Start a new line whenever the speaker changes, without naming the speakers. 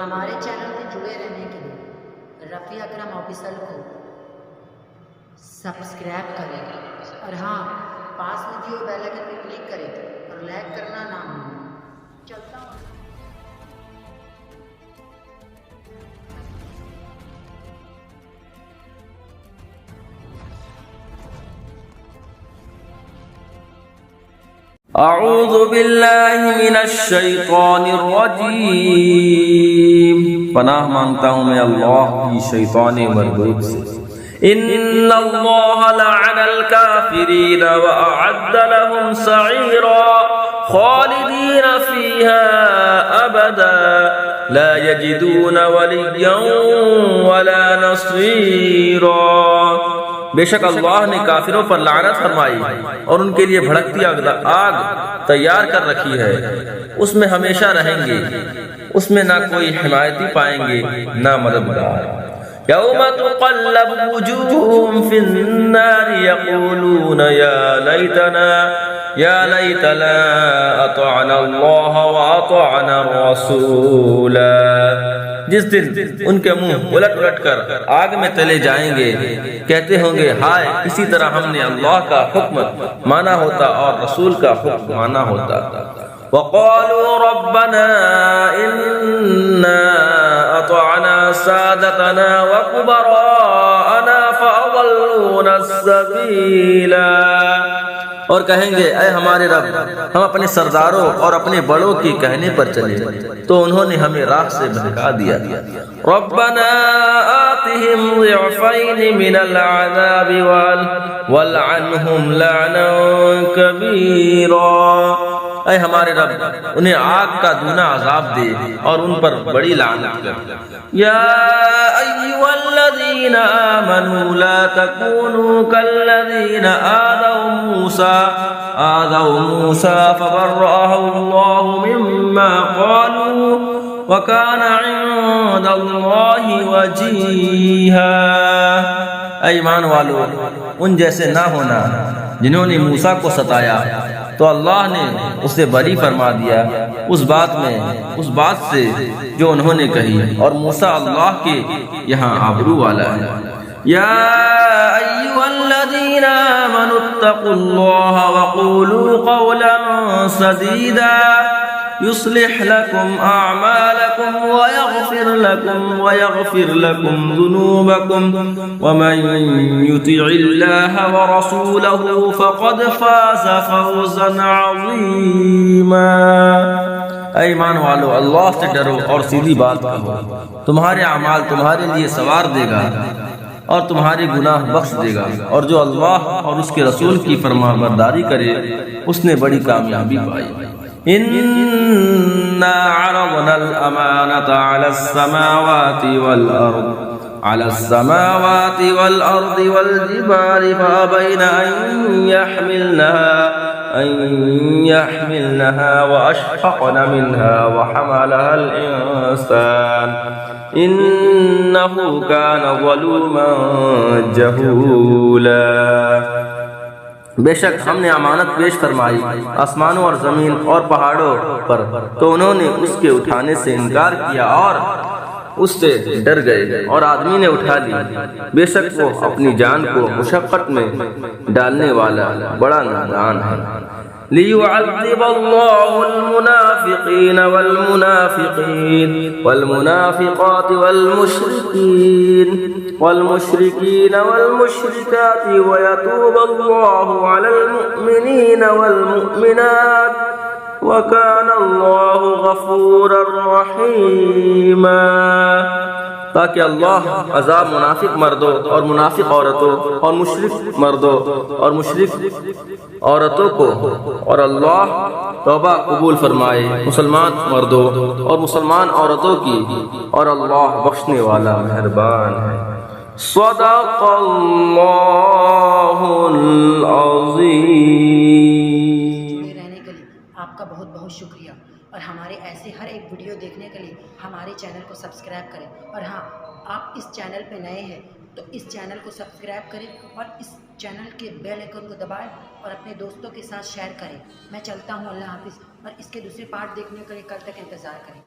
ہمارے چینل سے جڑے رہنے کے لیے رفیع اکرم آفیشل کو سبسکرائب کریں اور ہاں پاس میں جو بیل آئیکن پہ کلک کریں اور لائک کرنا نہ بھولیں۔ چلتا ہوں۔
اعوذ باللہ من الشیطان الرجیم، پناہ مانگتا ہوں میں اللہ کی شیطان مردود سے۔ ان اللہ لعن الکافرین واعد لهم سعیرا خالدین فیہا ابدا لا یجدون ولیا ولا نصیرا۔ بے شک اللہ نے کافروں پر لعنت فرمائی اور ان کے لیے بھڑکتی آگ تیار کر رکھی ہے، اس میں ہمیشہ رہیں گے، اس میں نہ کوئی حمایتی پائیں گے نہ مددگار۔ یوم تقلب وجوہہم فی النار یقولون یا لیتنا اطعنا اللہ واطعنا الرسول۔ جس دن ان کے منہ الٹ الٹ کر آگ میں تلے جائیں گے، کہتے ہوں گے ہائے اسی طرح ہم نے اللہ کا حکم مانا ہوتا اور رسول کا حکم مانا ہوتا۔ وقالوا ربنا اننا اطعنا سادتنا وكبراءنا فاضلونا السبيل۔ اور کہیں گے اے ہمارے رب، ہم اپنے سرداروں اور اپنے بڑوں کے کہنے پر چلے تو انہوں نے ہمیں راہ سے بہکا دیا۔ ربنا آتهم ضعفین من العذاب والعنهم لعنا کبیرا۔ اے ہمارے رب، انہیں آگ کا دونا عذاب دے اور ان پر بڑی لعنت کر۔ یا ایھا الذین آمنوا لا تکونوا کالذین آذوا موسى فبرأه الله مما قالوا وكان عند الله وجيها۔ اے ایمان والو، ان جیسے نہ ہونا جنہوں نے موسیٰ کو ستایا تو اللہ نے اسے بری فرما دیا اس بات سے جو انہوں نے کہی، اور موسیٰ اللہ کے یہاں آبرو والا ہے۔ یا ایھا الذین آمنوا اتقوا اللہ وقولوا قولا سدیدا يصلح لكم أعمالكم ويغفر لكم ذنوبكم ومن يطع الله ورسوله فقد فاز فوزا عظيما۔ اے ایمان والو، اللہ سے ڈرو اور سیدھی بات کہو، تمہارے اعمال تمہارے لیے سوار دے گا اور تمہارے گناہ بخش دے گا، اور جو اللہ اور اس کے رسول کی فرمانبرداری کرے اس نے بڑی کامیابی پائی۔ إنا عرضنا الأمانة على السماوات والأرض والجبال فأبين أن يحملنها وأشفقن منها وحملها الإنسان إنه كان ظلوما جهولا۔ بے شک ہم نے امانت پیش فرمائی آسمانوں اور زمین اور پہاڑوں پر، تو انہوں نے اس کے اٹھانے سے انکار کیا اور اس سے ڈر گئے، اور آدمی نے اٹھا لی، بے شک وہ اپنی جان کو مشقت میں ڈالنے والا بڑا نادان ہے۔ لِيُعَذِّبَ اللَّهُ الْمُنَافِقِينَ وَالْمُنَافِقَاتِ والمشركين والمشركات ويتوب الله على المؤمنين والمؤمنات وكان الله غفورا رحيما۔ تاکہ اللہ عذاب منافق مردوں اور منافق عورتوں اور مشرک مردوں اور مشرک عورتوں کو، اور اللہ توبہ قبول فرمائے مسلمان مردوں اور مسلمان عورتوں کی، اور اللہ بخشنے والا مہربان ہے۔ صدق اللہ العظیم۔
رہنے کے لیے آپ کا بہت بہت شکریہ، اور ہمارے ایسے ہر ایک ویڈیو دیکھنے کے لیے ہمارے چینل کو سبسکرائب کریں، اور ہاں آپ اس چینل پہ نئے ہیں تو اس چینل کو سبسکرائب کریں اور اس چینل کے بیل آئیکن کو دبائیں اور اپنے دوستوں کے ساتھ شیئر کریں۔ میں چلتا ہوں، اللہ حافظ، اور اس کے دوسرے پارٹ دیکھنے کے لیے کل تک انتظار کریں۔